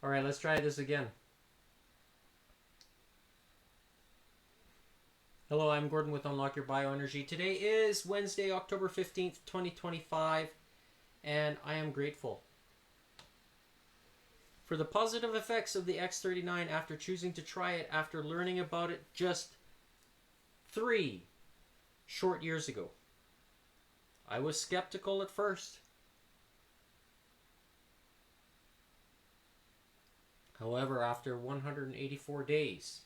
Alright, let's try this again. Hello, I'm Gordon with Unlock Your Bioenergy. Today is Wednesday, October 15th, 2025, and I am grateful for the positive effects of the X39 after choosing to try it after learning about it just 3 short years ago. I was skeptical at first. However, after 184 days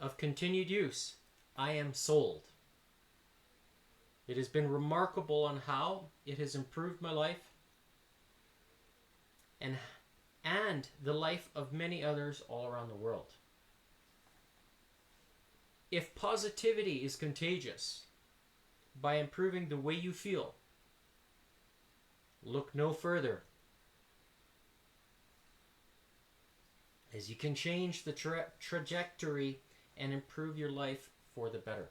of continued use, I am sold. It has been remarkable on how it has improved my life and the life of many others all around the world. If positivity is contagious by improving the way you feel, look no further, as you can change the trajectory and improve your life for the better.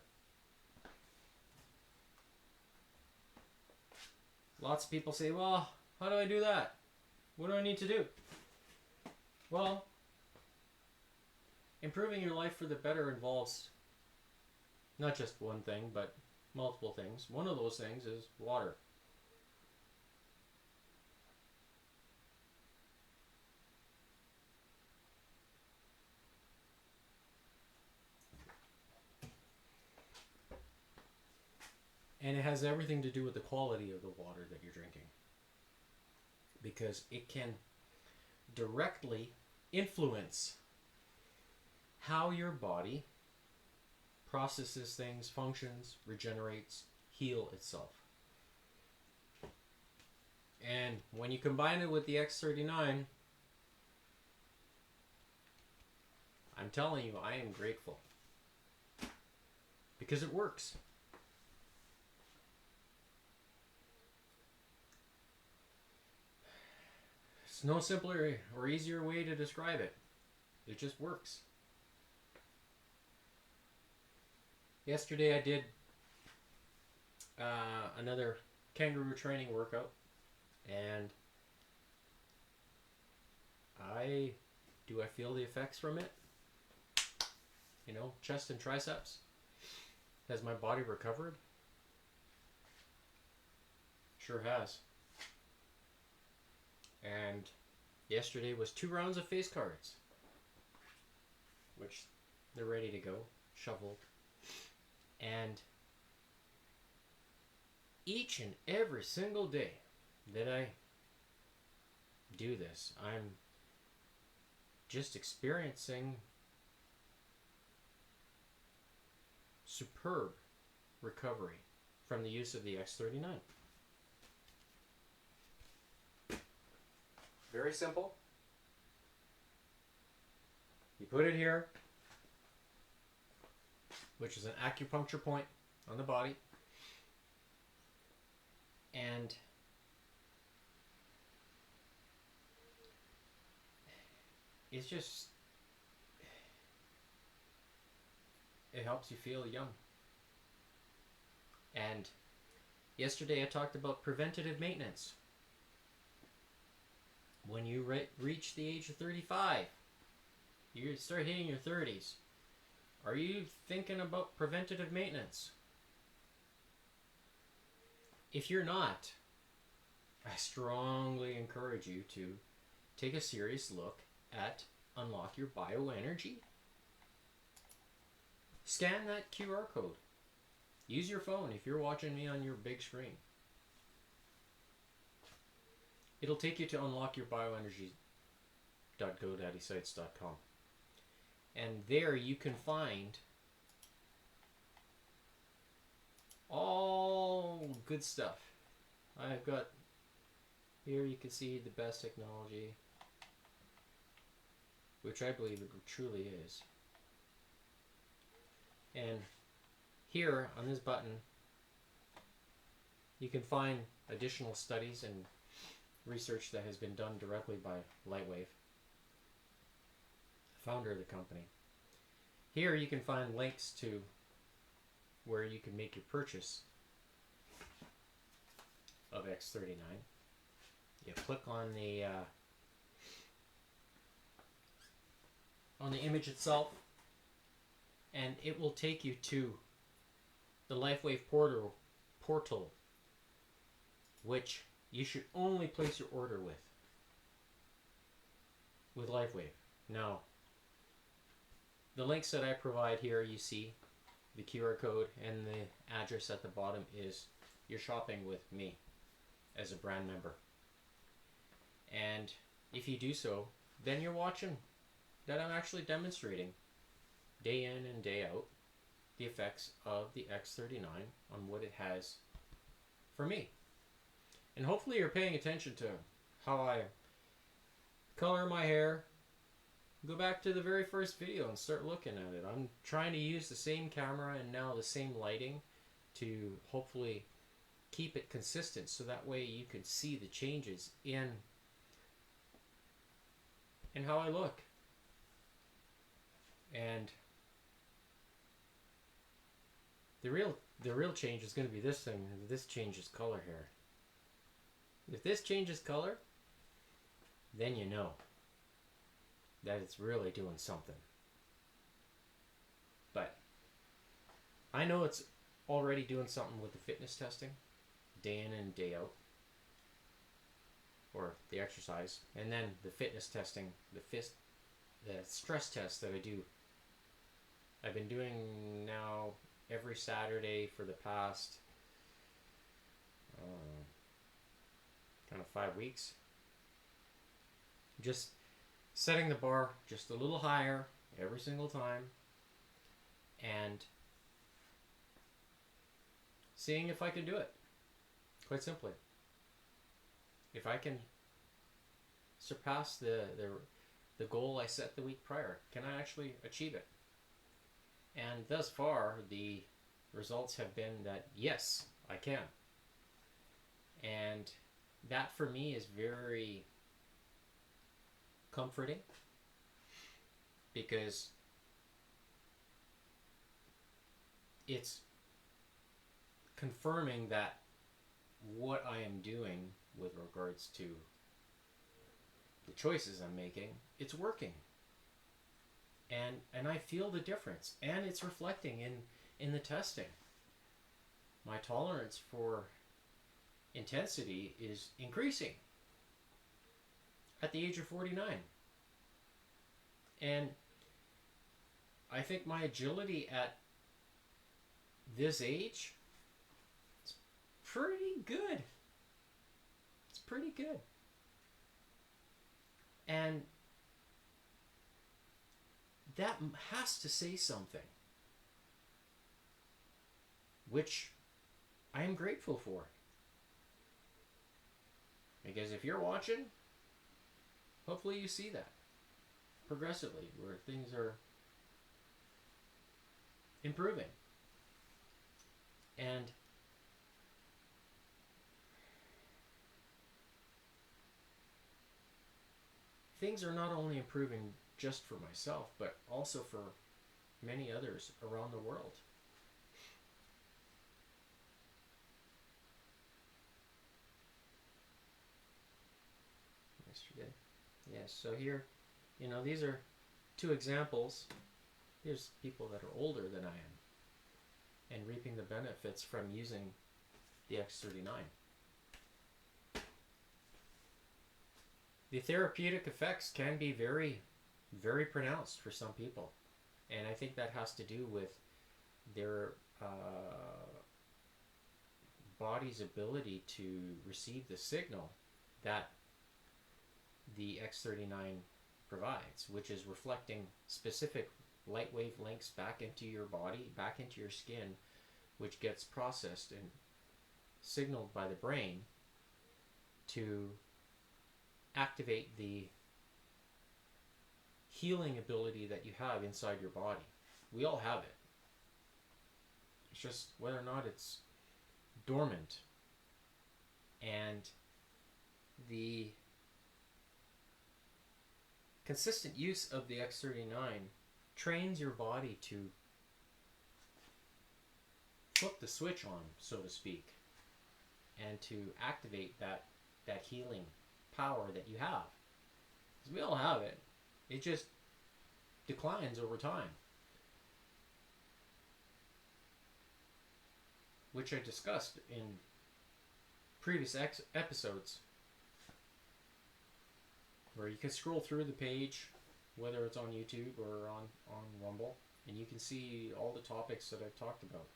Lots of people say, well, how do I do that? What do I need to do? Well, improving your life for the better involves not just one thing, but multiple things. One of those things is water. And it has everything to do with the quality of the water that you're drinking, because it can directly influence how your body processes things, functions, regenerates, heal itself. And when you combine it with the X39, I'm telling you, I am grateful, because it works. There's no simpler or easier way to describe it. It just works. Yesterday I did another kangaroo training workout, and I feel the effects from it. You know, chest and triceps. Has my body recovered? Sure has. And yesterday was 2 rounds of face cards, which they're ready to go, shoveled. And each and every single day that I do this, I'm just experiencing superb recovery from the use of the X39. Very simple. You put it here, which is an acupuncture point on the body, and it's just, it helps you feel young. And yesterday I talked about preventative maintenance. When you reach the age of 35, you start hitting your 30s. Are you thinking about preventative maintenance? If you're not, I strongly encourage you to take a serious look at Unlock Your Bioenergy. Scan that QR code. Use your phone if you're watching me on your big screen. It'll take you to unlockyourbioenergy.godaddysites.com. And there you can find all good stuff. I've got, here you can see the best technology, which I believe it truly is. And here on this button, you can find additional studies and research that has been done directly by Lightwave, the founder of the company. Here you can find links to where you can make your purchase of X39. You click on the on the image itself, and it will take you to the LifeWave portal, which you should only place your order with LifeWave. Now, the links that I provide here, you see the QR code, and the address at the bottom is you're shopping with me as a brand member. And if you do so, then you're watching that I'm actually demonstrating day in and day out the effects of the X39 on what it has for me. And hopefully you're paying attention to how I color my hair. Go back to the very first video and start looking at it. I'm trying to use the same camera and now the same lighting to hopefully keep it consistent, so that way you can see the changes in how I look. And the real change is going to be this thing. This changes color here. If this changes color, then you know that it's really doing something. But I know it's already doing something with the fitness testing, day in and day out, or the exercise, and then the fitness testing, the stress test that I do. I've been doing now every Saturday for the past kind of 5 weeks. Just setting the bar just a little higher every single time and seeing if I can do it. Quite simply. If I can surpass the goal I set the week prior, can I actually achieve it? And thus far, the results have been that yes, I can. And that for me is very comforting, because it's confirming that what I am doing with regards to the choices I'm making, it's working. And I feel the difference, and it's reflecting in the testing. My tolerance for intensity is increasing at the age of 49. And I think my agility at this age is pretty good. It's pretty good. And that has to say something, which I am grateful for. Because if you're watching, hopefully you see that progressively, where things are improving. And things are not only improving just for myself, but also for many others around the world. Yesterday. Yes, so here, these are two examples. Here's people that are older than I am and reaping the benefits from using the X39. The therapeutic effects can be very, very pronounced for some people. And I think that has to do with their body's ability to receive the signal that the X39 provides, which is reflecting specific light wave links back into your body, back into your skin, which gets processed and signaled by the brain to activate the healing ability that you have inside your body. We all have it. It's just whether or not it's dormant. And the consistent use of the X39 trains your body to flip the switch on, so to speak, and to activate that healing power that you have. Because we all have it. It just declines over time, which I discussed in previous episodes, where you can scroll through the page, whether it's on YouTube or on Rumble, and you can see all the topics that I've talked about.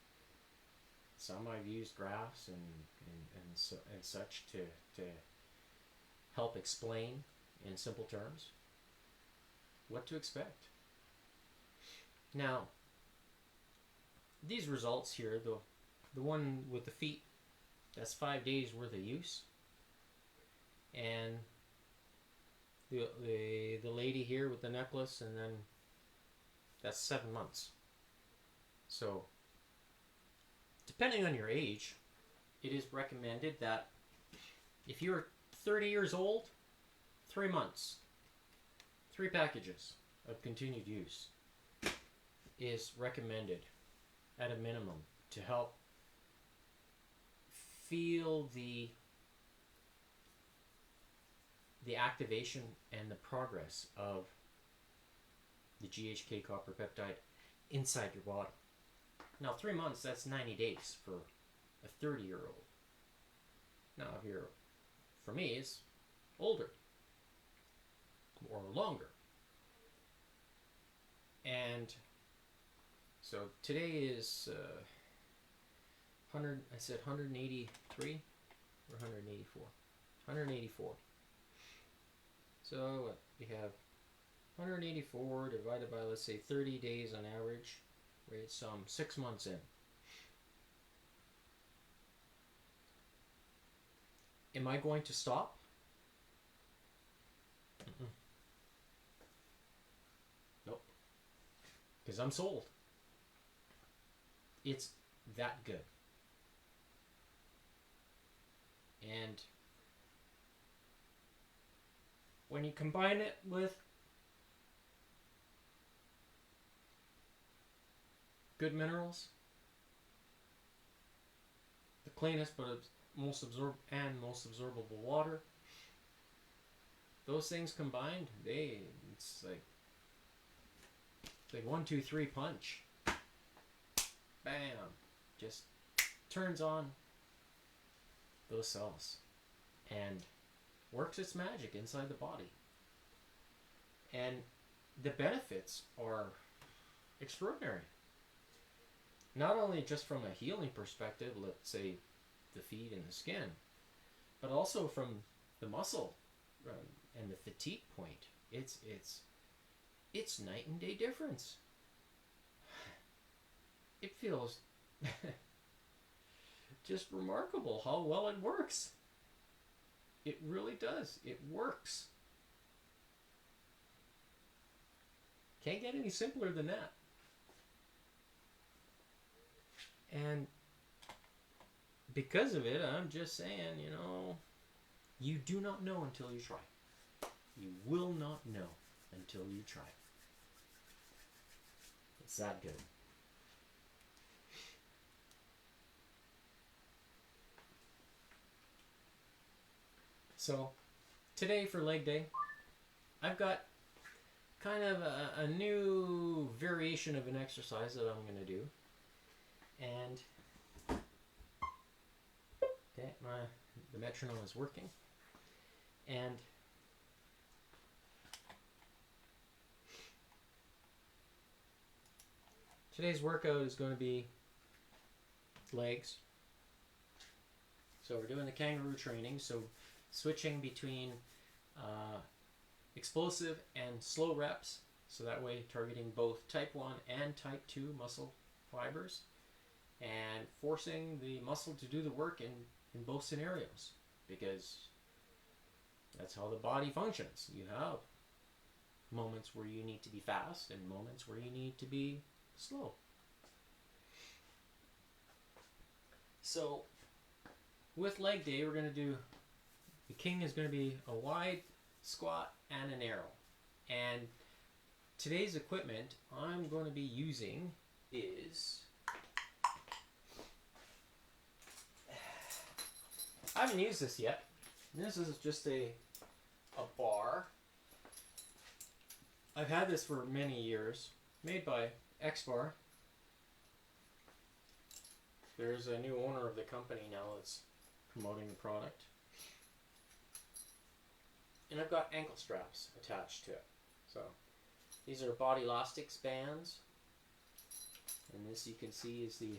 Some I've used graphs and such to help explain in simple terms what to expect. Now, these results here, the one with the feet, that's 5 days worth of use, and the lady here with the necklace, and then that's 7 months. So, depending on your age, it is recommended that if you're 30 years old, 3 months, 3 packages of continued use is recommended at a minimum to help feel the activation and the progress of the GHK copper peptide inside your body. Now, 3 months, that's 90 days for a 30-year-old. Now, if you're, for me, it's older or longer. And so today is 183 or 184? 184. So what? We have 184 divided by, let's say, 30 days on average. We're 6 months in. Am I going to stop? Mm-mm. Nope. Because I'm sold. It's that good. And when you combine it with good minerals, the cleanest but most absorbable water, those things combined, it's like 1, 2, 3 punch. Bam! Just turns on those cells and works its magic inside the body. And the benefits are extraordinary. Not only just from a healing perspective, let's say the feet and the skin, but also from the muscle and the fatigue point. It's night and day difference. It feels just remarkable how well it works. It really does. It works. Can't get any simpler than that. And because of it, I'm just saying, you do not know until you try. You will not know until you try. It's that good. So, today for leg day, I've got kind of a new variation of an exercise that I'm going to do. And okay, the metronome is working. And today's workout is going to be legs. So we're doing the kangaroo training, so switching between explosive and slow reps, so that way targeting both type 1 and type 2 muscle fibers, and forcing the muscle to do the work in both scenarios, because that's how the body functions. You have moments where you need to be fast and moments where you need to be slow. So with leg day, we're going to do, the king is going to be a wide squat and an arrow. And today's equipment I'm going to be using is, I haven't used this yet. This is just a bar I've had this for many years, made by X-Bar. There's a new owner of the company now that's promoting the product. And I've got ankle straps attached to it. So these are body elastics bands. And this you can see is the,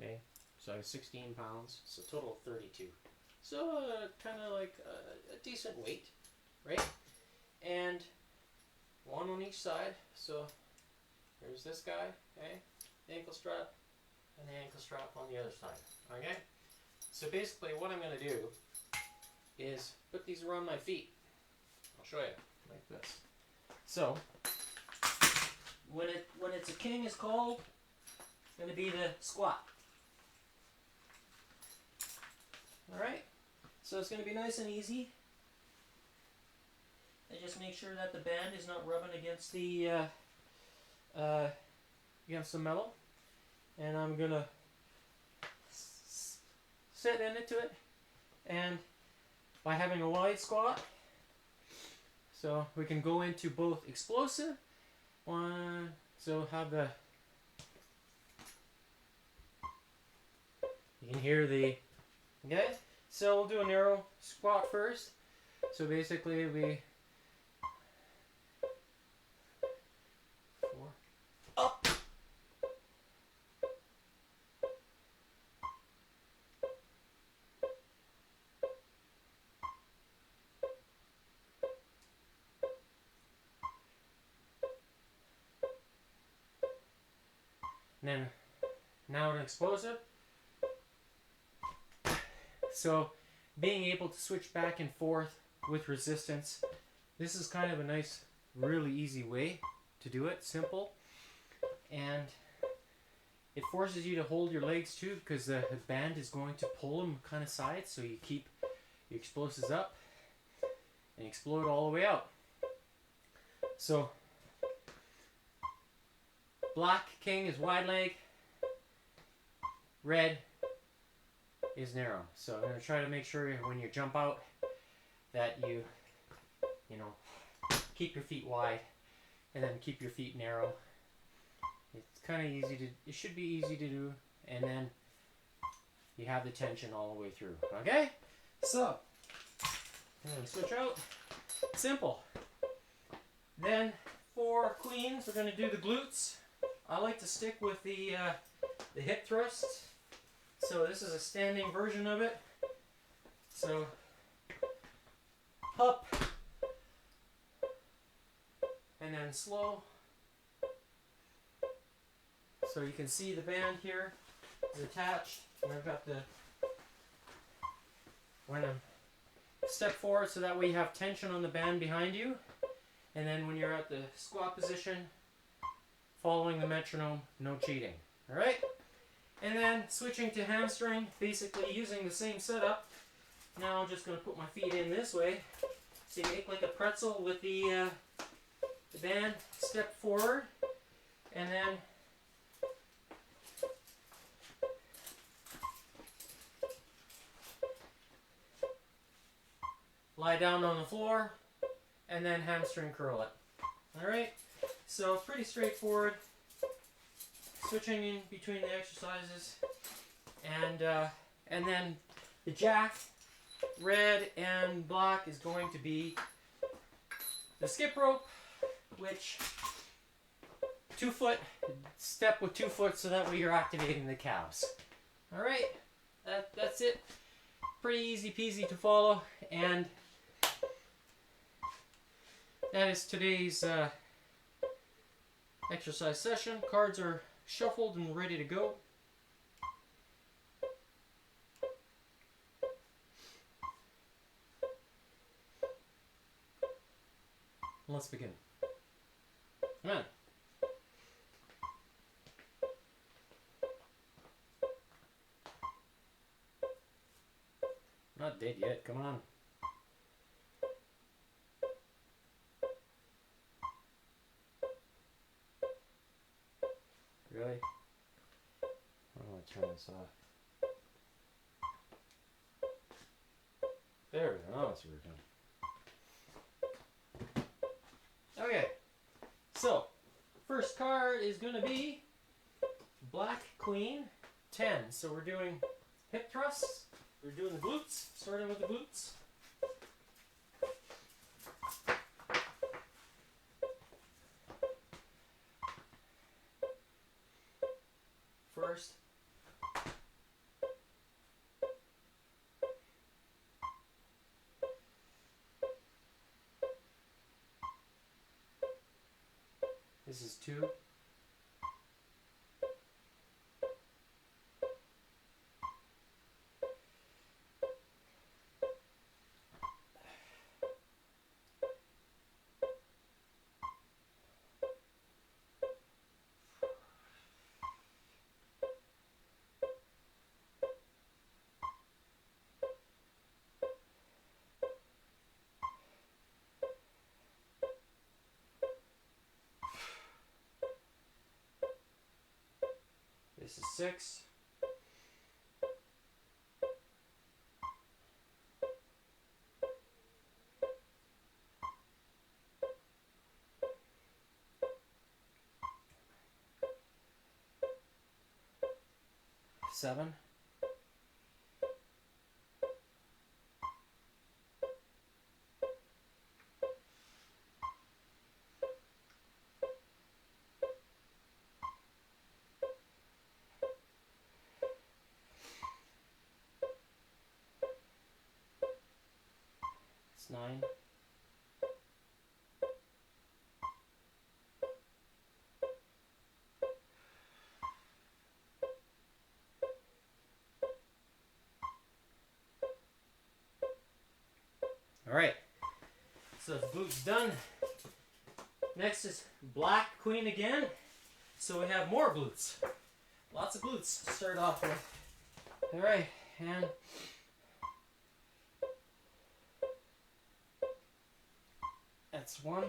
okay, size 16 pounds, so total of 32. So kind of like a decent weight, right? And one on each side. So there's this guy, okay, the ankle strap, and the ankle strap on the other side, okay? So basically what I'm going to do is put these around my feet. I'll show you, like this. So when it's a king is called, it's going to be the squat. Alright, so it's going to be nice and easy. And just make sure that the band is not rubbing against the metal. And I'm going to sit into it, and by having a wide squat, so we can go into both explosive, so have the, you can hear the, okay, so we'll do a narrow squat first. So basically we, 4, up, and then now an explosive. So being able to switch back and forth with resistance, this is kind of a nice, really easy way to do it, simple. And it forces you to hold your legs too, because the band is going to pull them kind of sides, so you keep your explosives up and explode all the way out. So black king is wide leg, red is narrow. So I'm going to try to make sure when you jump out that you keep your feet wide and then keep your feet narrow. It's kind of easy to, it should be easy to do, and then you have the tension all the way through. Okay? So, I'm going to switch out. Simple. Then for queens, we're going to do the glutes. I like to stick with the hip thrusts. So this is a standing version of it. So up and then slow. So you can see the band here is attached. And I've got the, when I'm step forward so that way you have tension on the band behind you. And then when you're at the squat position, following the metronome, no cheating. Alright? And then switching to hamstring, basically using the same setup. Now I'm just going to put my feet in this way. So you make like a pretzel with the band, step forward, and then lie down on the floor, and then hamstring curl it. Alright, so pretty straightforward. Switching in between the exercises, and then the jack, red and black, is going to be the skip rope, which 2 foot, step with 2 foot, so that way you're activating the calves. All right, that's it. Pretty easy peasy to follow, and that is today's exercise session. Cards are shuffled and ready to go. Let's begin. Come on. Not dead yet, come on. Really? I'm gonna turn this off. There we go, now it's working. card is going to be Black Queen 10. So we're doing hip thrusts. We're doing the glutes, starting with the glutes. First. This is 2. This is 6. Seven. It's 9. All right, so the glutes done. Next is Black Queen again. So we have more glutes. Lots of glutes to start off with. All right, and that's 1.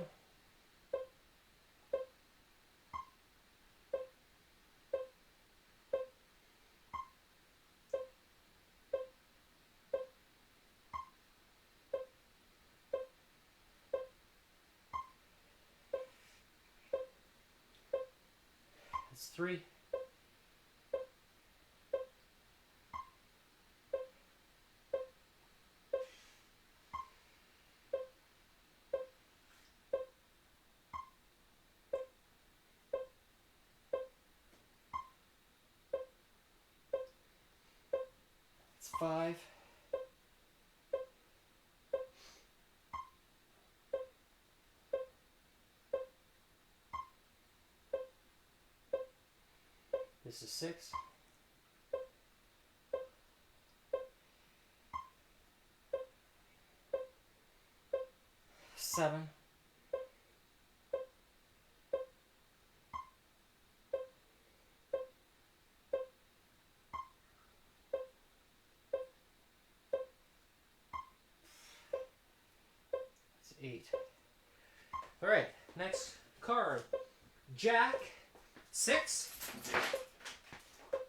That's 3. It's 5. This is 6. Seven. It's 8. All right, next card. Jack 6.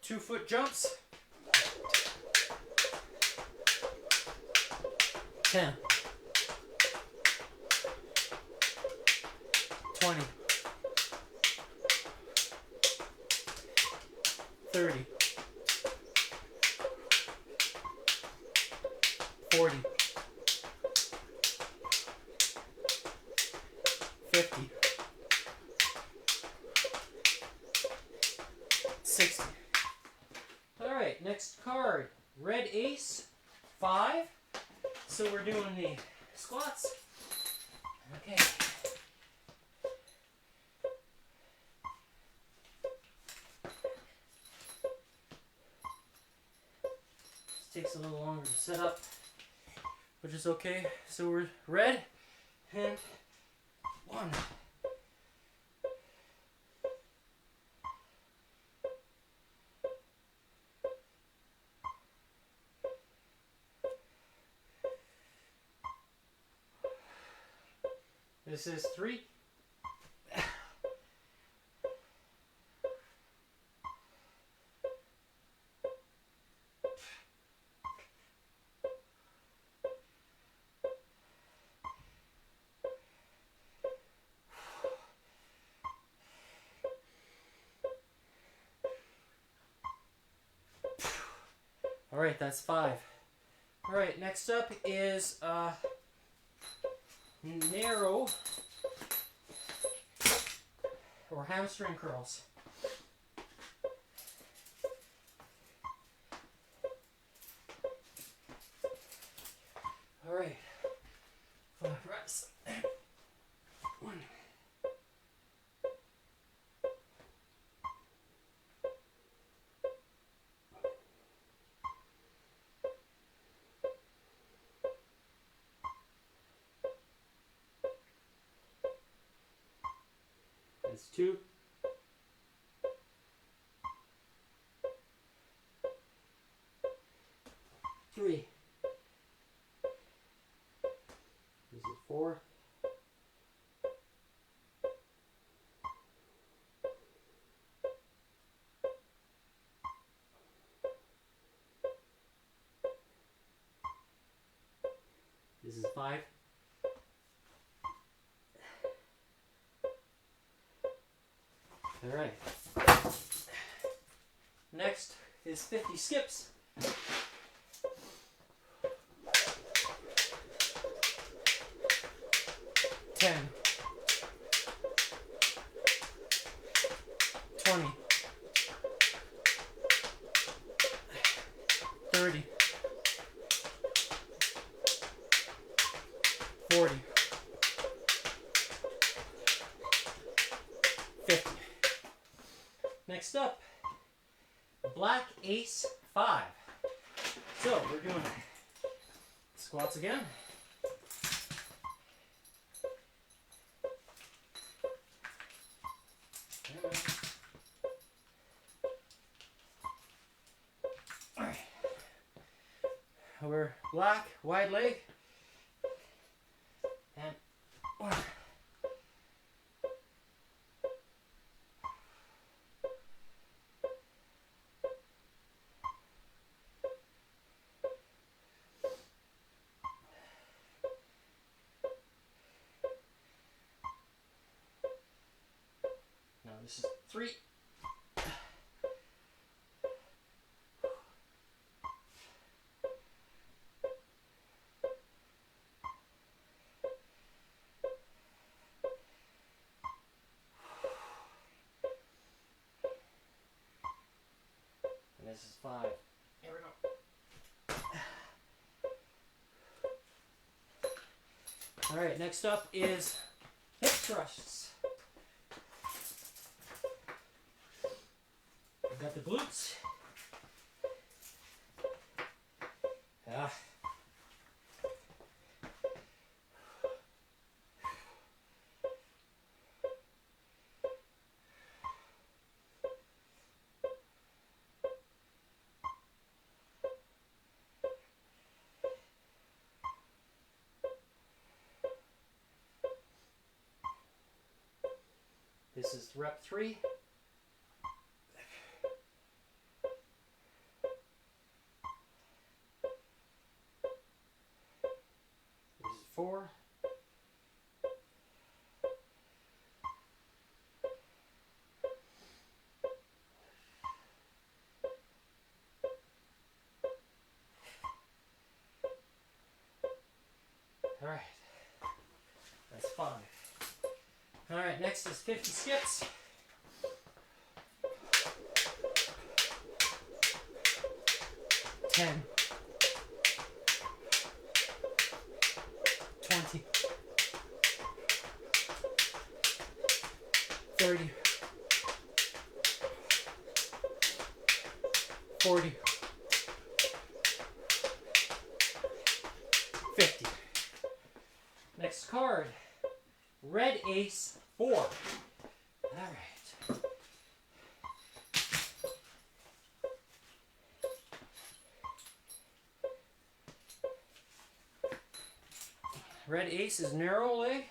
2-foot jumps. 10. 20. 30. 40. 50. 60. All right, next card. Red Ace 5. So we're doing the squats. Okay. This takes a little longer to set up, which is okay. So we're red and 1. This is 3. All right, that's 5. All right, next up is narrow or hamstring curls. All right, 5 reps. 1. That's 2. 3. This is 4. This is 5. All right. Next is 50 skips. 10. 20. 30. 40. 50. Next up, Black Ace 5. So we're doing squats again. All right. We're black, wide leg, and 1. Now this is 3. And this is 5. Here we go. All right, next up is hip thrusts. I've got the glutes. This is rep 3. This is 4. All right, that's 5. All right, next is 50 skips. 10. 20. 30. 40. 50. Next card, Red Ace 4. All right. Red Ace is narrow leg.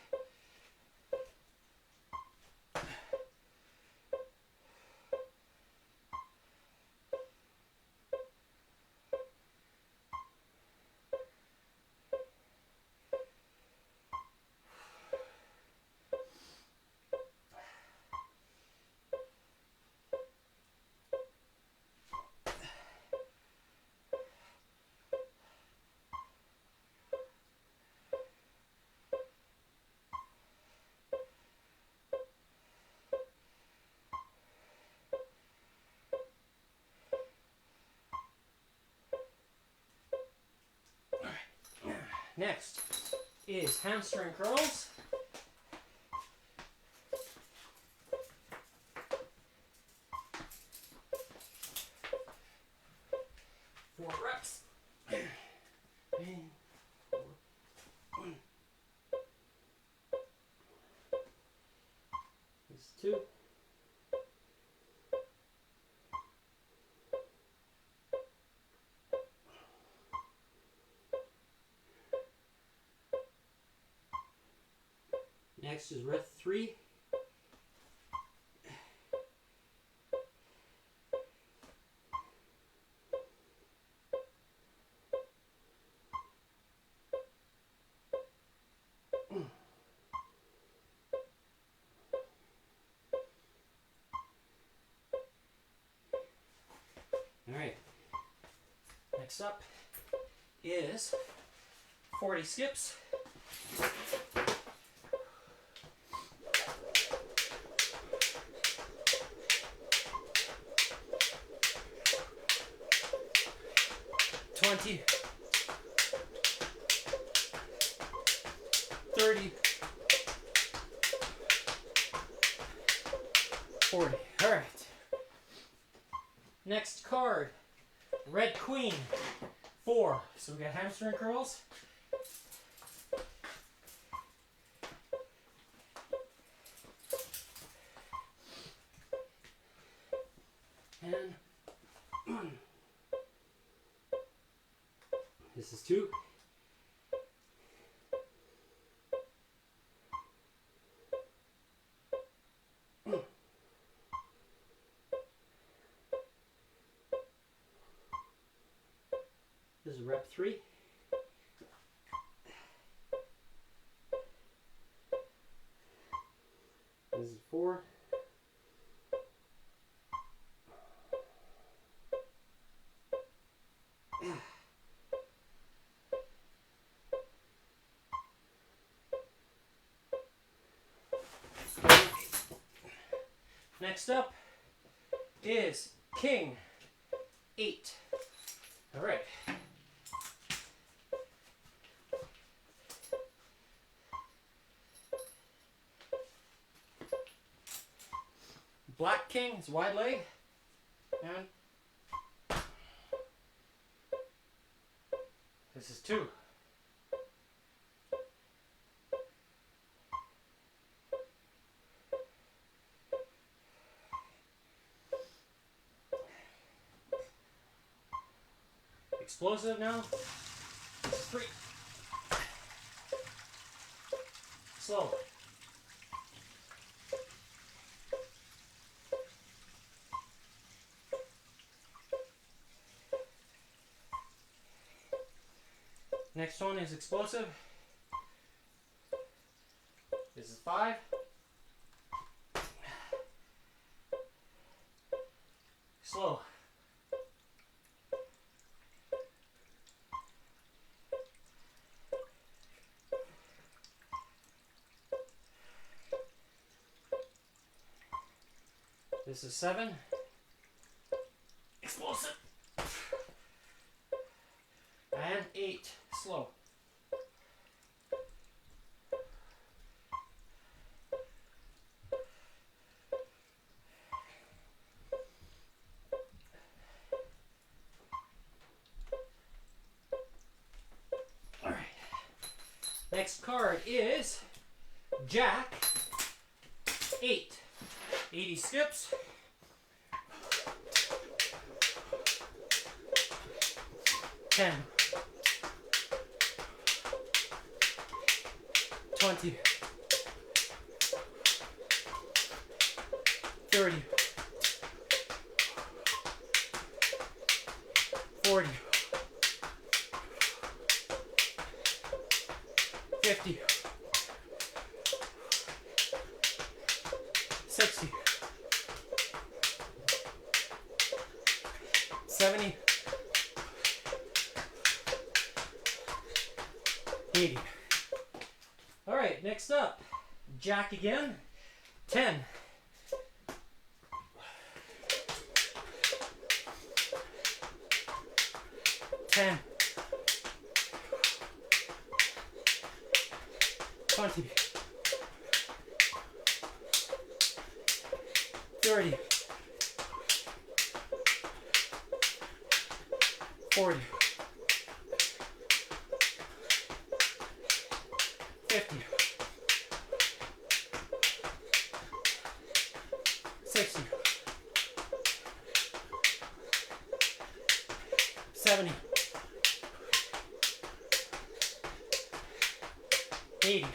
Next is hamstring curls. 4 reps. And 4. 1. This is 2. Next is rep 3. All right. Next up is 40 skips. $20, $30, $40. All right. Next card, Red Queen, 4. So we got hamstring curls. And this is 2. This is rep 3. This is 4. Next up is King, 8. All right. Black King is wide leg. And this is 2. Explosive now. This is 3. Slow. Next one is explosive. This is 5. Slow. This is 7. Explosive. And 8. Slow. All right. Next card is Jack, 8. 80 skips. $10, $20, $30, $40, $50, $60, $70, $80. All right, next up, Jack again, 10. $10, 20, 30, 40, 50, 60, 70, 80,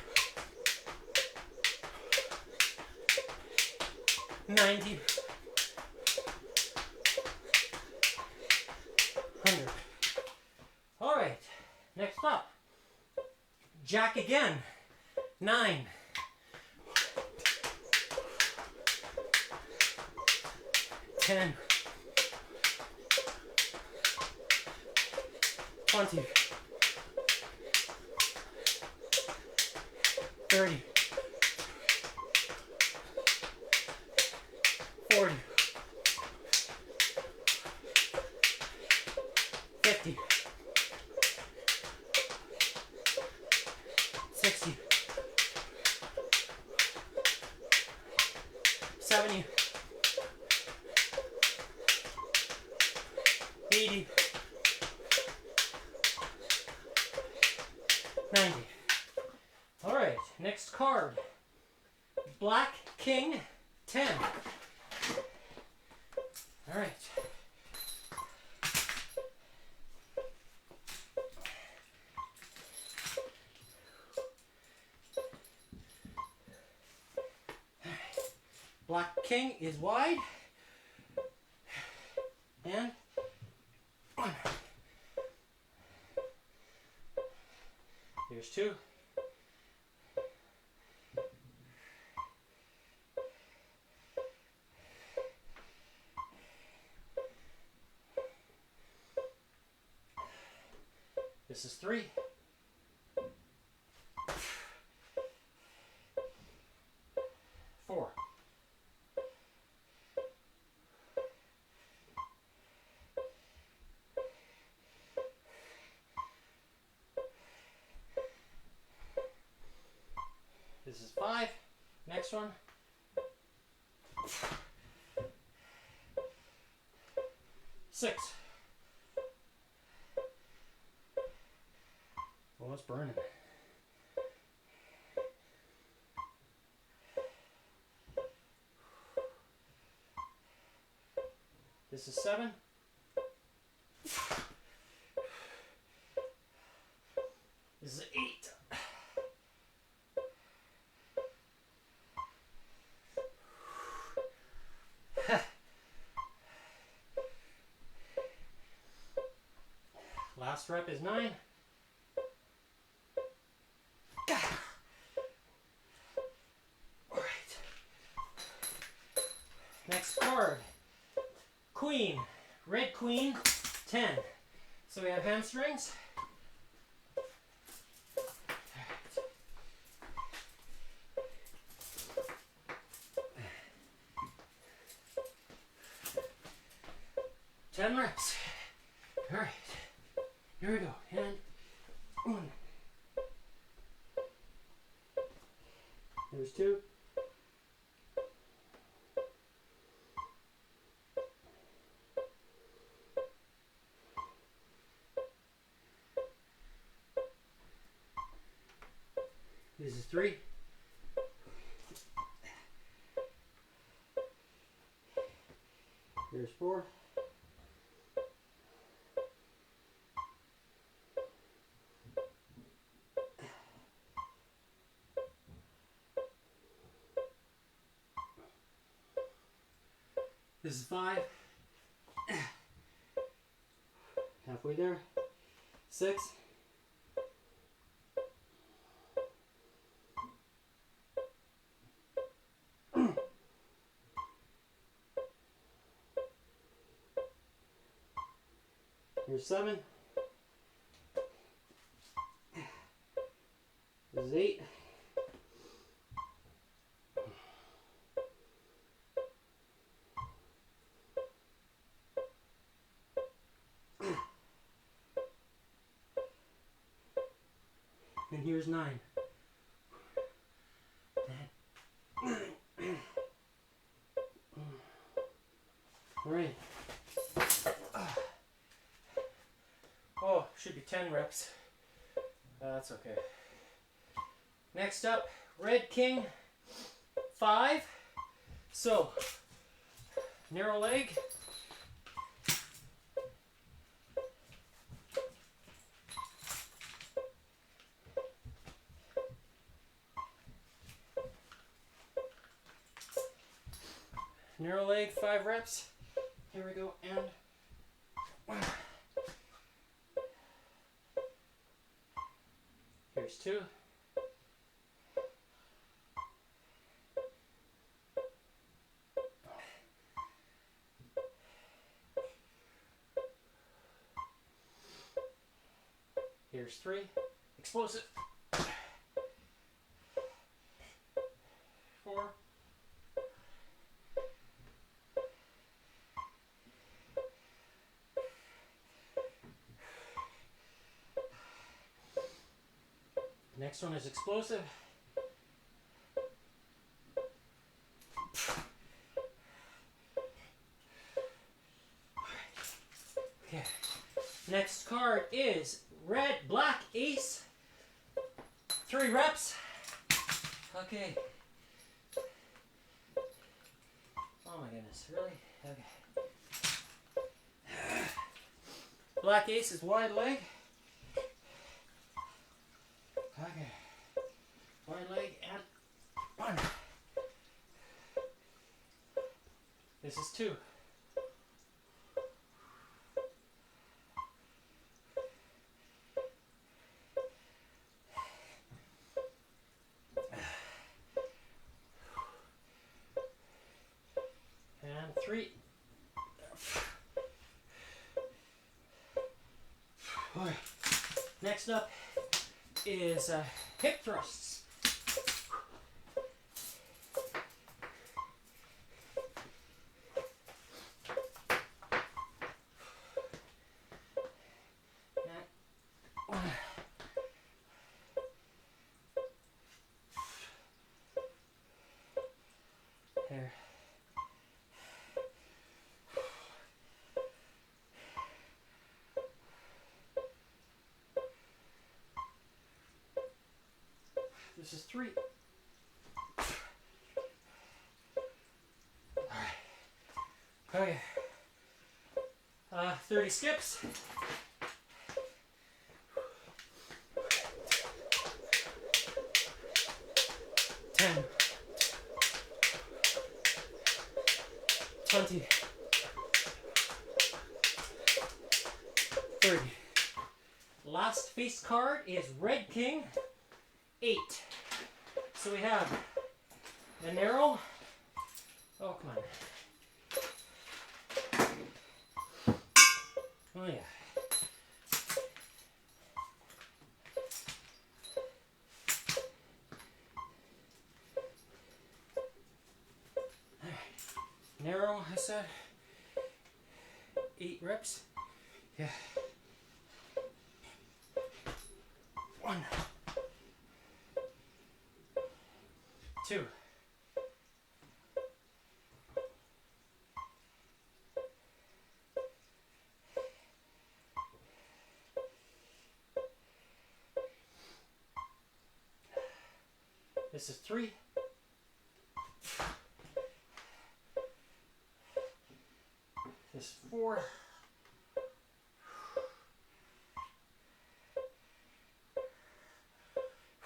90, 100. All right, next up, jack again. 9, 10, 20, 30, 40, 50, 60, 70, 80, 90. All right, next card. Black King 10. All right. Black King is wide. And 1. Here's 2. This is 3. 4. This is 5. Next one. 6. Almost burning. This is 7. This is 8. Last rep is 9. All right. Next card. Queen. Red Queen 10. So we have hamstrings. 10 reps. All right. Here we go. And 1. There's 2. This is 3. Here's 4. This is 5. Halfway there. 6. Here's 7. This is 8. And here's 9. should be 10 reps. That's okay. Next up, Red King 5. So, narrow leg. Narrow leg, 5 reps. Here we go, and here's 2. Here's 3. Explosive. 4. Next one is explosive. Okay. Next card is black ace. 3 reps. Okay. Oh my goodness, really? Okay. Black ace is wide leg. Okay. Wide leg and 1. This is 2. And 3. Okay. Next up is hip thrusts. There. This is 3. Okay. 30 skips. Ten. 20. 30. Last face card is Red King 8. So we have the narrow. Oh, come on. Oh, yeah. All right. Narrow, I said. 8 reps. Yeah. 1. 2. This is 3. This is 4.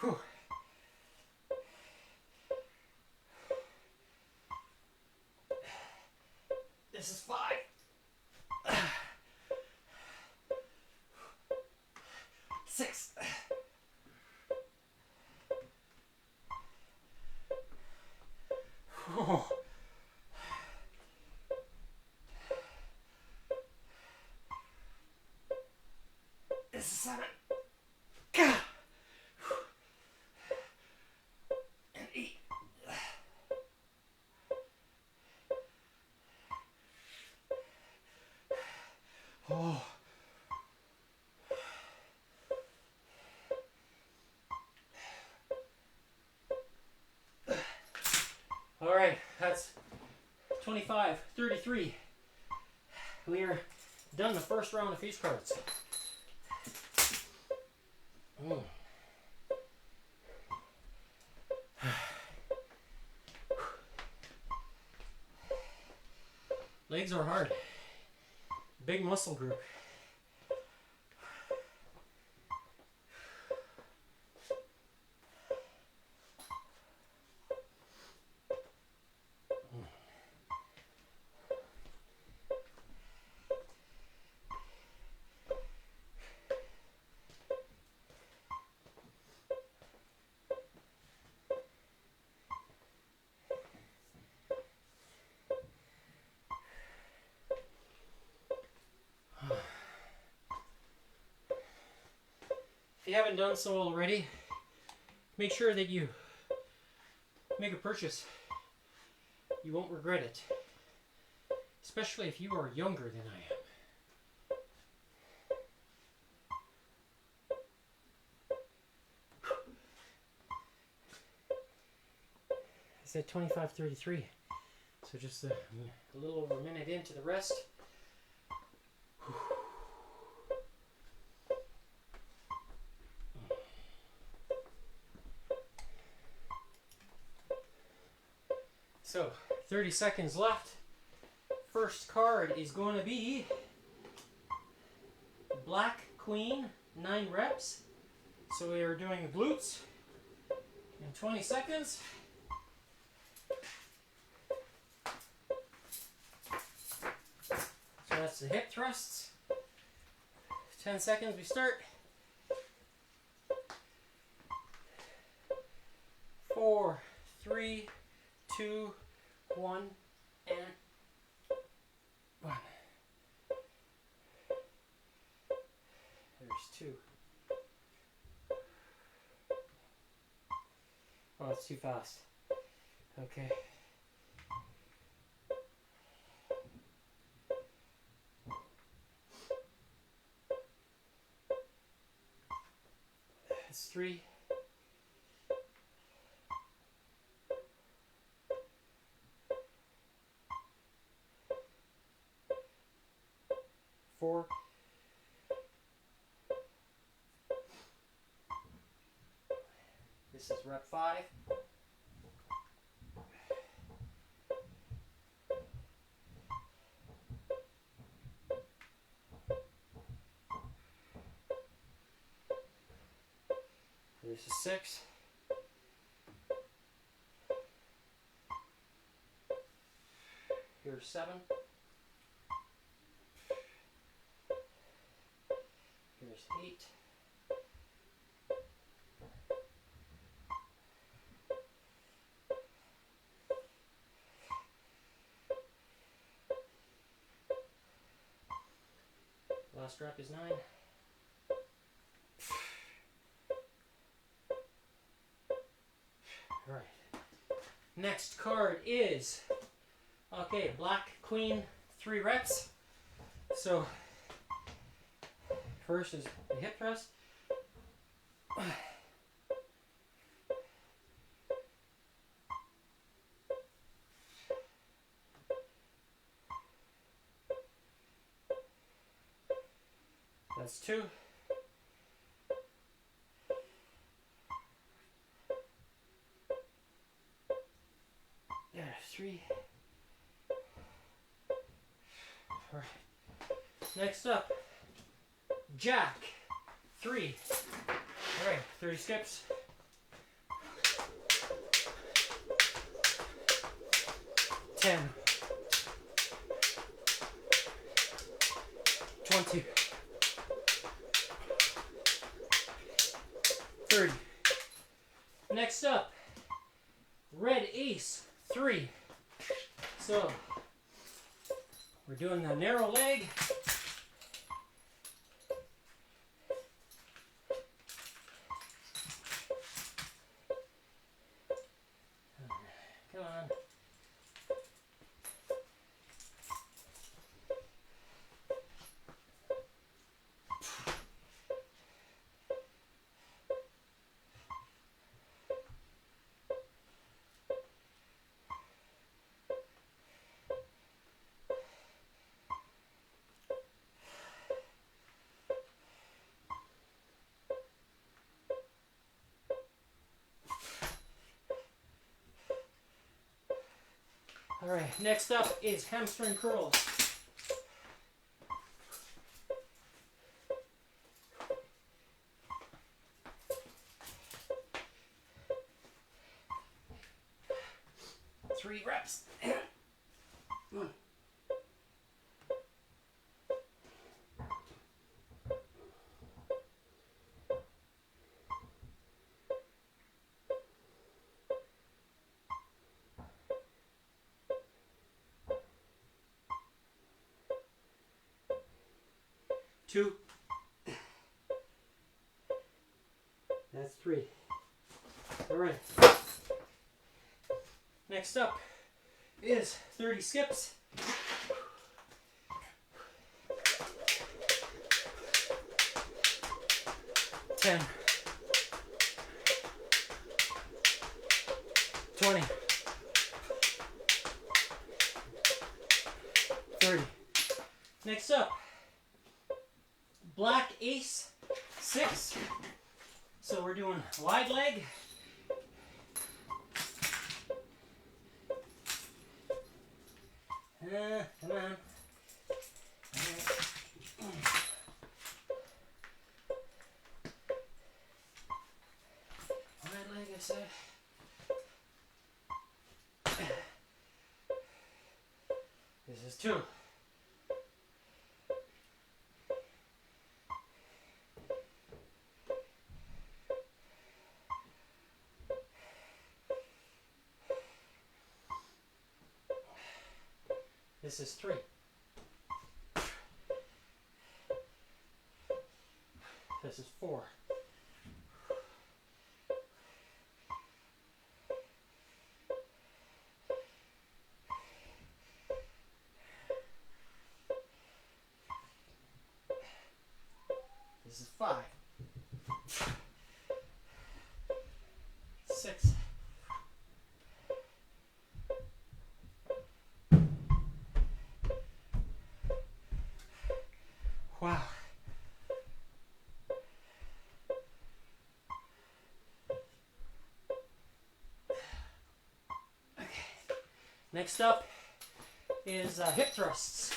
Whew. This is 5. 6. Oh. This is 7. And 8. Oh. All right, that's 25, 33. We are done the first round of face cards. Legs are hard. Big muscle group. If you haven't done so already, make sure that you make a purchase. You won't regret it. Especially if you are younger than I am. I said 25:33. So just a little over a minute into the rest. So, 30 seconds left. First card is going to be Black Queen, 9 reps. So we are doing the glutes in 20 seconds. So that's the hip thrusts. 10 seconds, we start. 4, 3, 2, 1, and 1. There's 2. Oh, it's too fast. Okay. That's 3. 4. This is rep 5. This is 6. Here's 7. Here's 8. Last rep is 9. All right. Next card is, okay, Black Queen, 3 reps. So, first is the hip thrust. That's 2. There's 3. All right. Next up, Jack, 3. All right, 30 skips. 10. 20. 30. Next up, Red Ace, 3. So, we're doing a narrow leg. Come on. All right, next up is hamstring curls. 3 reps. 1. 2. That's 3. All right. Next up is 30 skips. 10. 20. 30. Next up, black ace 6. So we're doing wide leg. Come on. Wide leg, I said. This is 2. This is 3. This is 4. This is 5. 6. Wow. Okay. Next up is hip thrusts.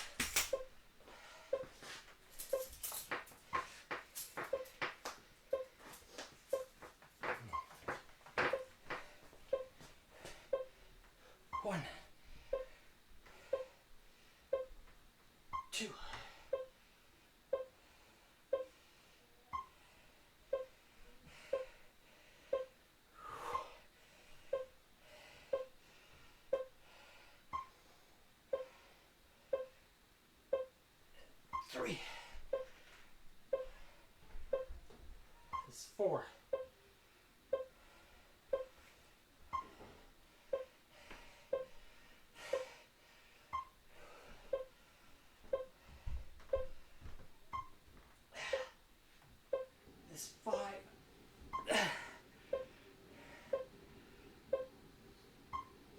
One. 2. 3. This is 4. This is 5.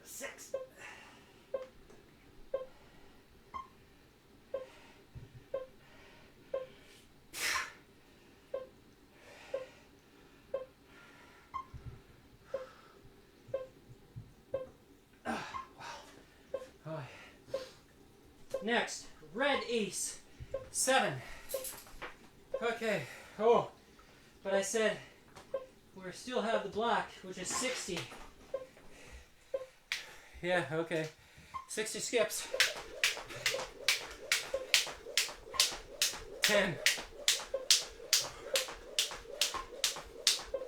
6. Next, red ace 7. Okay. Oh, but I said we still have the black, which is 60. Yeah, okay. 60 skips. 10.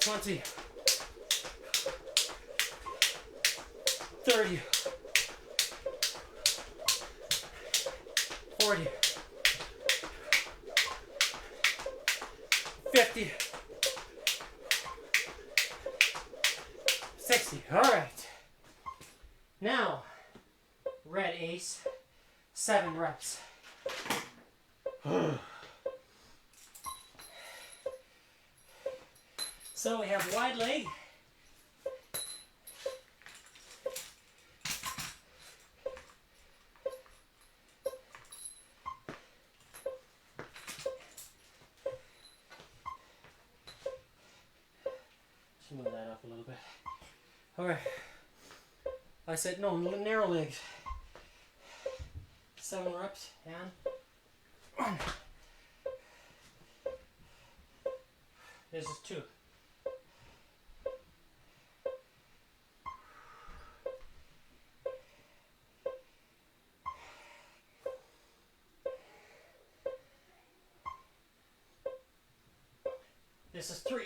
20. 30. 40. 50. 60. All right. Now, red ace, 7 reps. So we have wide leg. Move that up a little bit. All right. I said no, narrow legs. 7 reps and 1. This is 2. This is 3.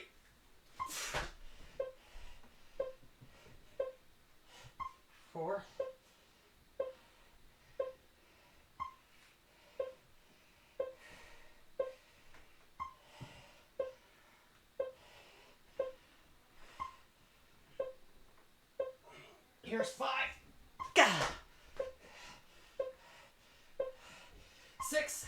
4. Here's 5. Gah. 6.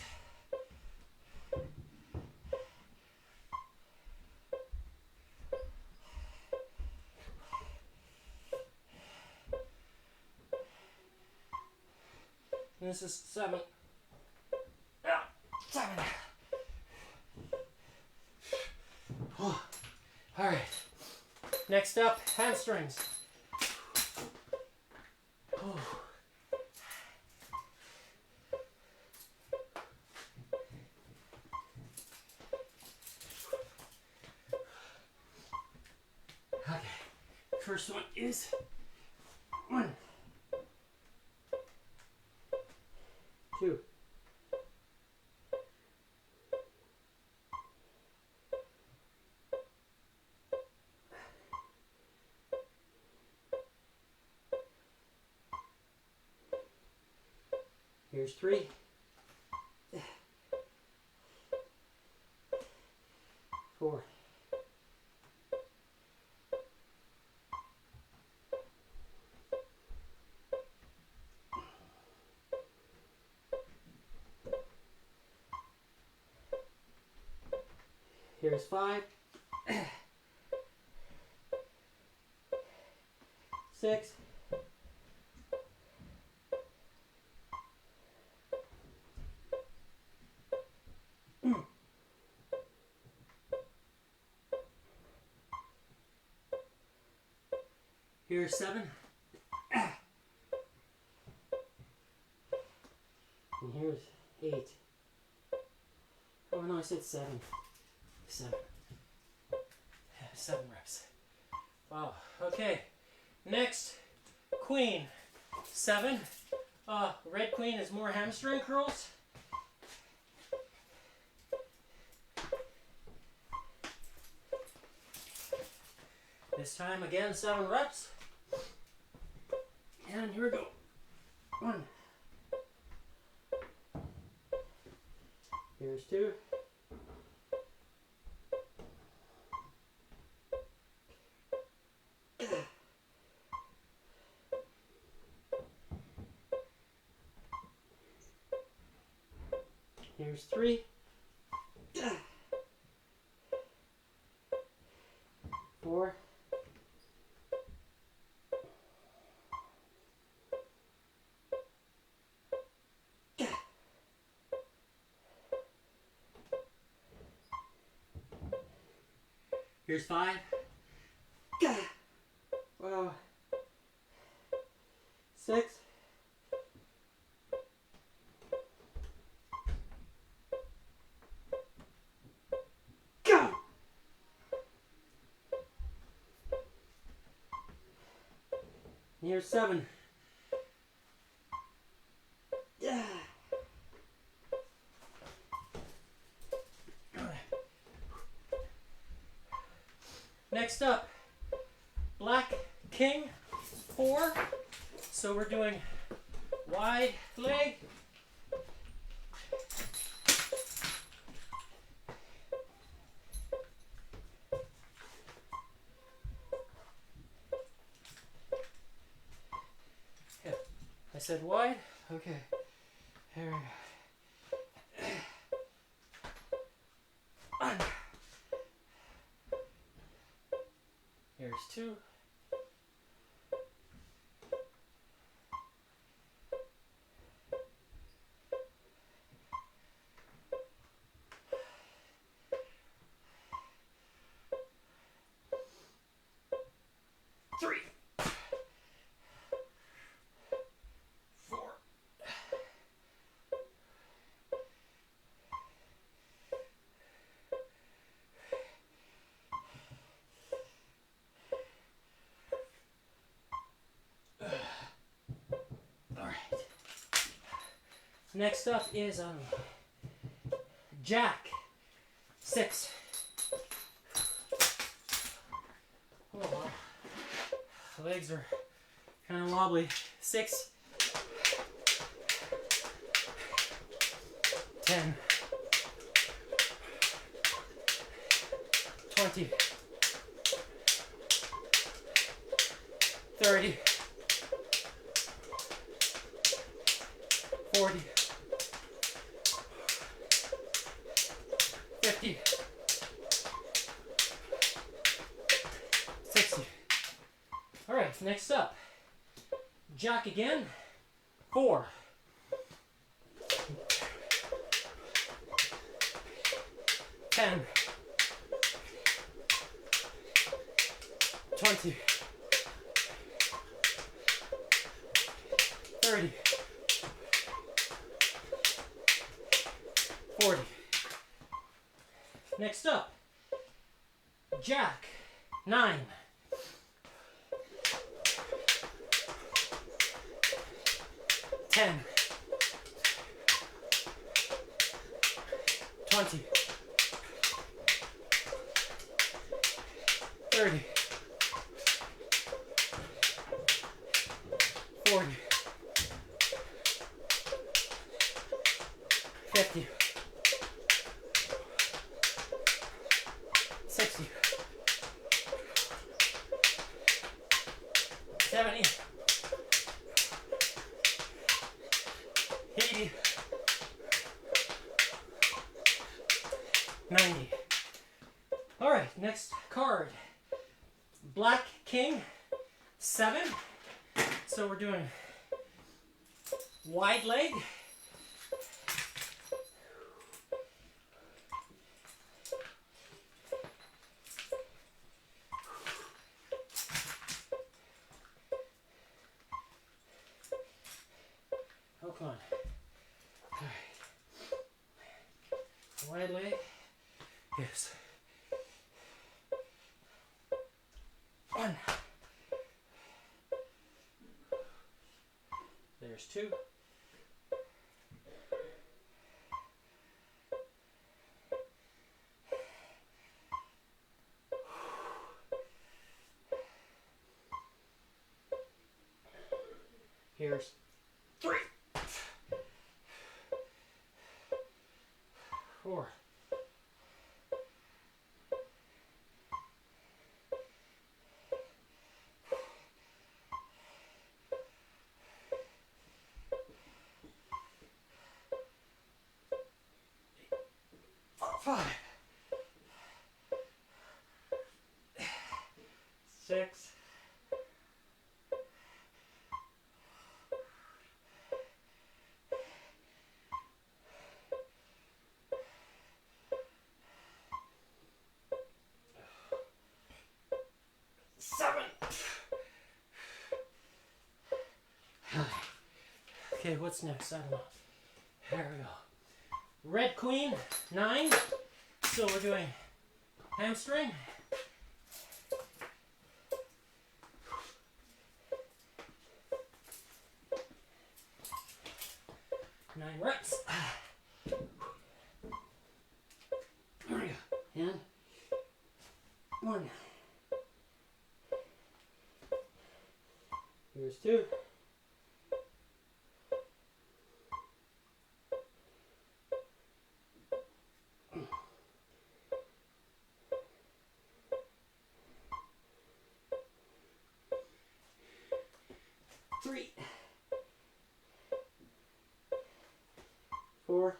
And this is 7. 7. All right. Next up, hamstrings. Okay. First one is 1, 2. Here's 3. 4. Here's 5. 6. Here's 7. And here's 8. Oh no, I said 7. 7. 7 reps. Wow. Okay. Next, queen. 7. Red queen is more hamstring curls. This time again, 7 reps. And here we go. 1. Here's 2. Here's 3. 4. Here's 5. Wow. 6. Go. Here's 7. Yeah. Next up, black king 4. So we're doing wide leg. Yeah, I said wide. Okay. Here we go. 1. Here's 2. 3. 4. 'Alright. Next up is Jack 6. legs are kind of wobbly. 6, 10, 20, 30, 40, 50, 60. All right, next up, jack again. 4, 10, 20, 30, 40. Next up, jack. 9, 10, 20, 30, 40, 50, 60, 70, 80, 90. All right, next card. Black king, 7. So we're doing wide leg. Oh, come on. All right. Wide leg. Yes. 1. There's 2. Here's 3. 4. 5. 6. 7. Okay, what's next? I don't know. There we go. Red queen, 9. So we're doing hamstring. Nine reps. There we go. And 1. Here's 2. Three, 4,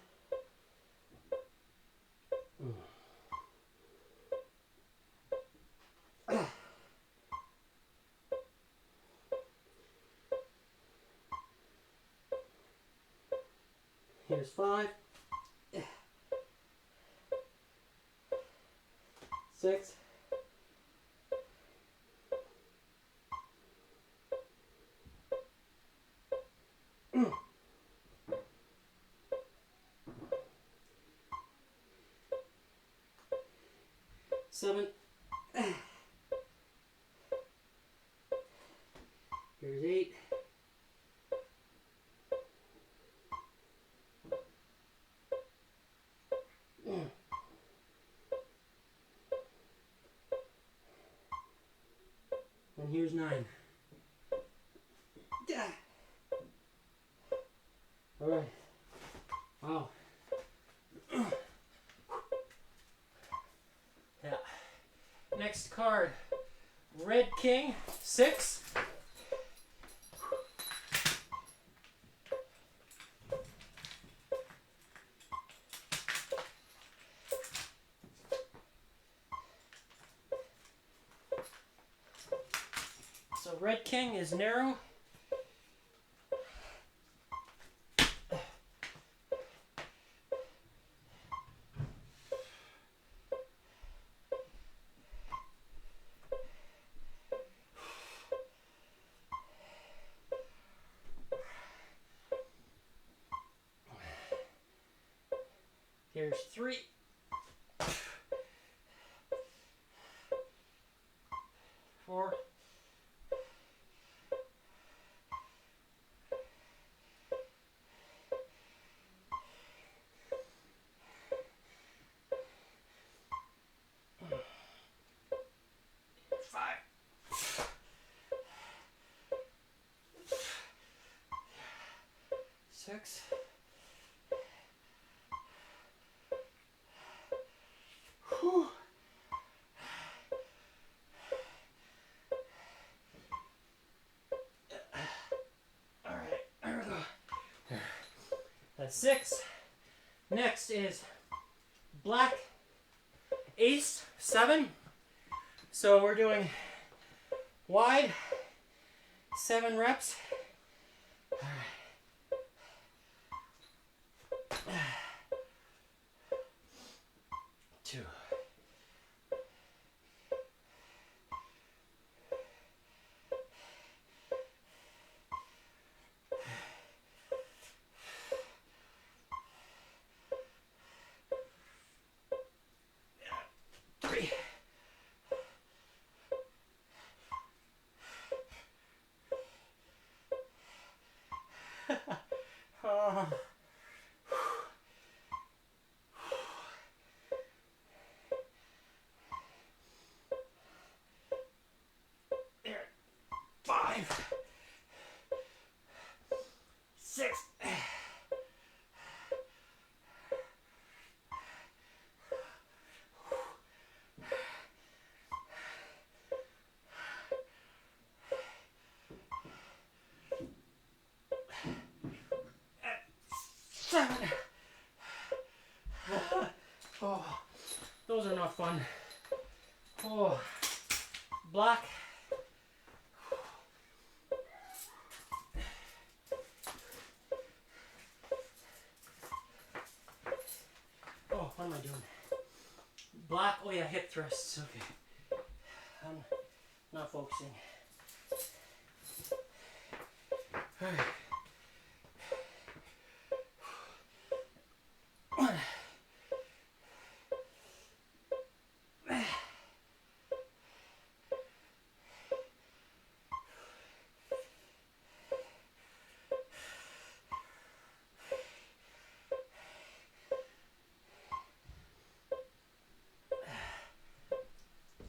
here's 5, 6, 7. Here's 8. And here's 9. All right. Wow. Yeah. Next card. Red King, 6. So Red King is narrow. Here's 3. 4. 5. 6. Whew. All right, there we go. That's 6. Next is Black Ace, 7. So we're doing wide, 7 reps. All right. 2. 3. 5. 6. 7. Oh, those are not fun. Oh, black. Oh, what am I doing? Black. Oh yeah, hip thrusts. Okay. I'm not focusing. All right. 1.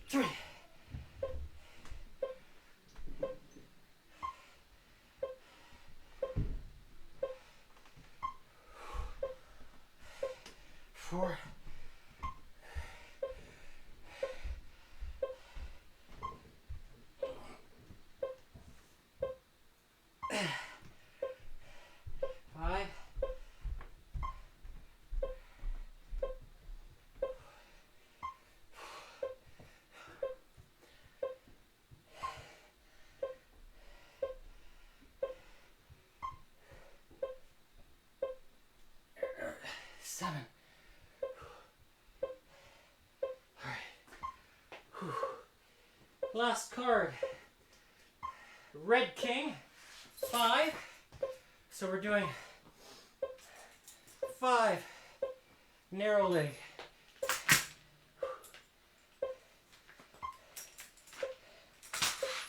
3. 4. 5. 7. All right. Whew. Last card. Red King, 5. So we're doing 5 narrow leg.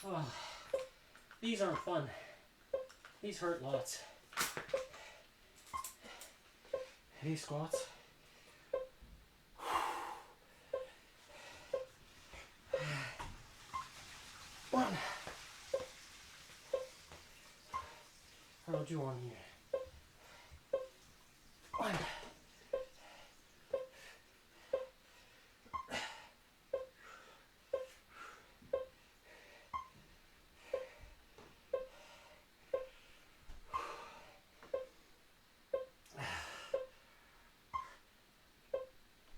Oh, these aren't fun. These hurt lots. Heavy squats. One. do on here. One.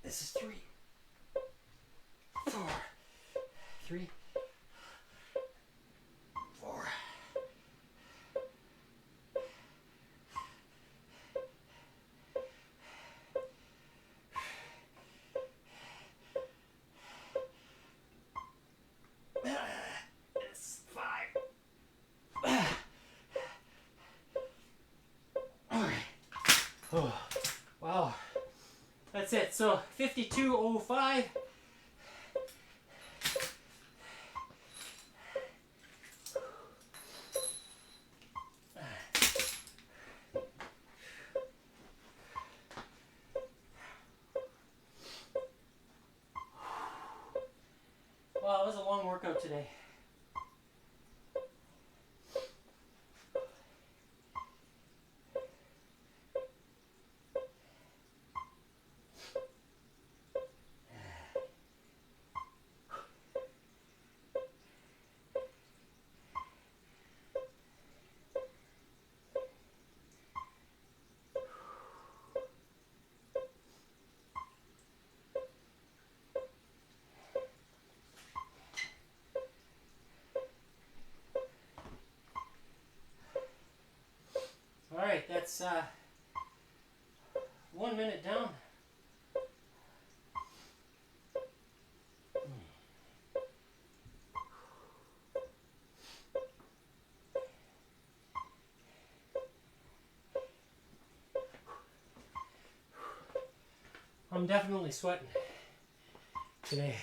This is 3, 4, 3, 4. It's 5. Oh, wow. That's it. So 52:05. Wow, it was a long workout today. All right, that's 1 minute down. I'm definitely sweating today.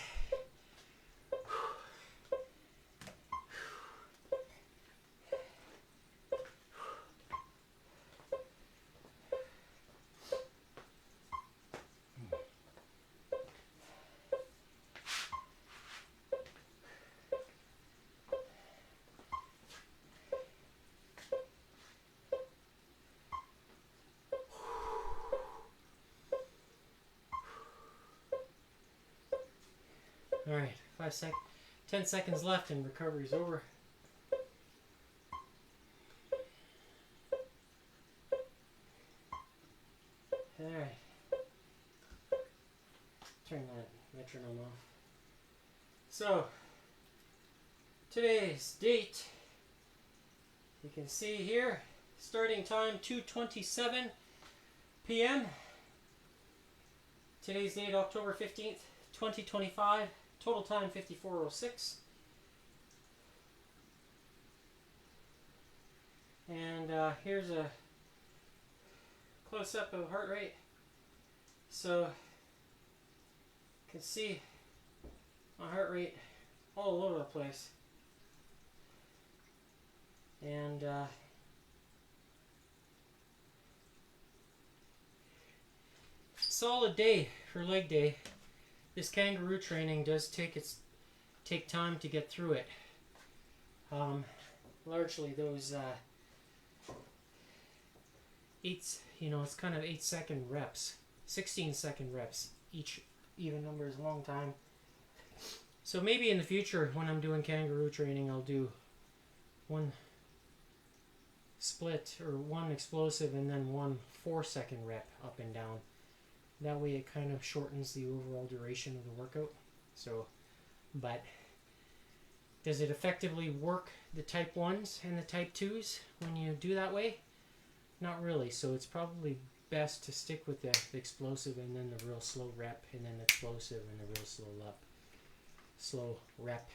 All right, 10 seconds left and recovery's over. All right. Turn that metronome off. So, today's date, you can see here, starting time 2:27 p.m. Today's date, October 15th, 2025. Total time 54:06. And here's a close-up of heart rate. So you can see my heart rate all over the place. And solid day for leg day. This kangaroo training does take time to get through it. Largely those it's kind of 8-second reps, 16-second reps. Each even number is a long time. So maybe in the future when I'm doing kangaroo training, I'll do one split or one explosive and then one 4-second rep up and down. That way it kind of shortens the overall duration of the workout. So, but does it effectively work the type 1s and the type 2s when you do that way? Not really. So it's probably best to stick with the explosive and then the real slow rep and then the explosive and the real slow rep.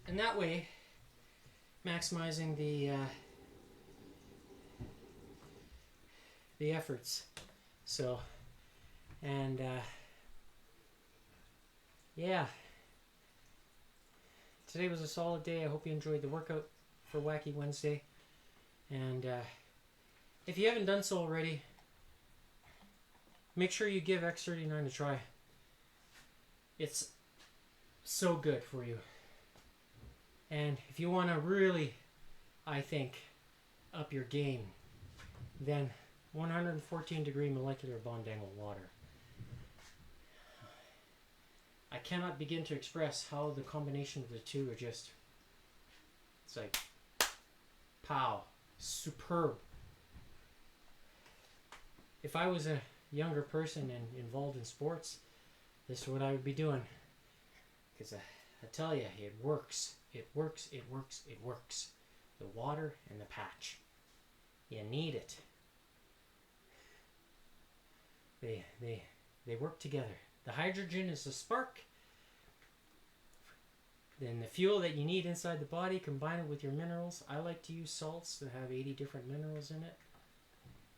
And that way, maximizing the efforts. So, and yeah, today was a solid day. I hope you enjoyed the workout for Whacky Wednesday. And if you haven't done so already, make sure you give X39 a try. It's so good for you. And if you want to really, I think, up your game than 114 degree molecular bond angle water. I cannot begin to express how the combination of the two are just, it's like, pow, superb. If I was a younger person and involved in sports, this is what I would be doing. Because I tell you, it works. It works, it works, it works. The water and the patch. You need it. They work together. The hydrogen is the spark. Then the fuel that you need inside the body, combine it with your minerals. I like to use salts that have 80 different minerals in it.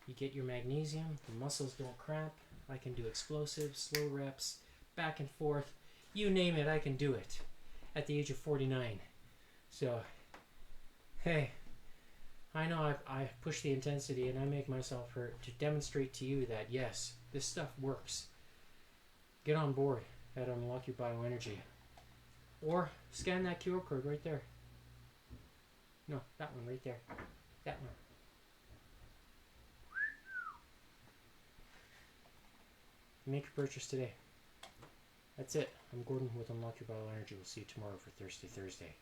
You get your magnesium. The muscles don't cramp. I can do explosives, slow reps, back and forth. You name it, I can do it. At the age of 49. So, hey, I know I push the intensity and I make myself hurt to demonstrate to you that yes, this stuff works. Get on board at Unlock Your Bioenergy. Or scan that QR code right there. No, that one right there. That one. Make your purchase today. That's it. I'm Gordon with Unlock Your Bioenergy. We'll see you tomorrow for Thirsty Thursday.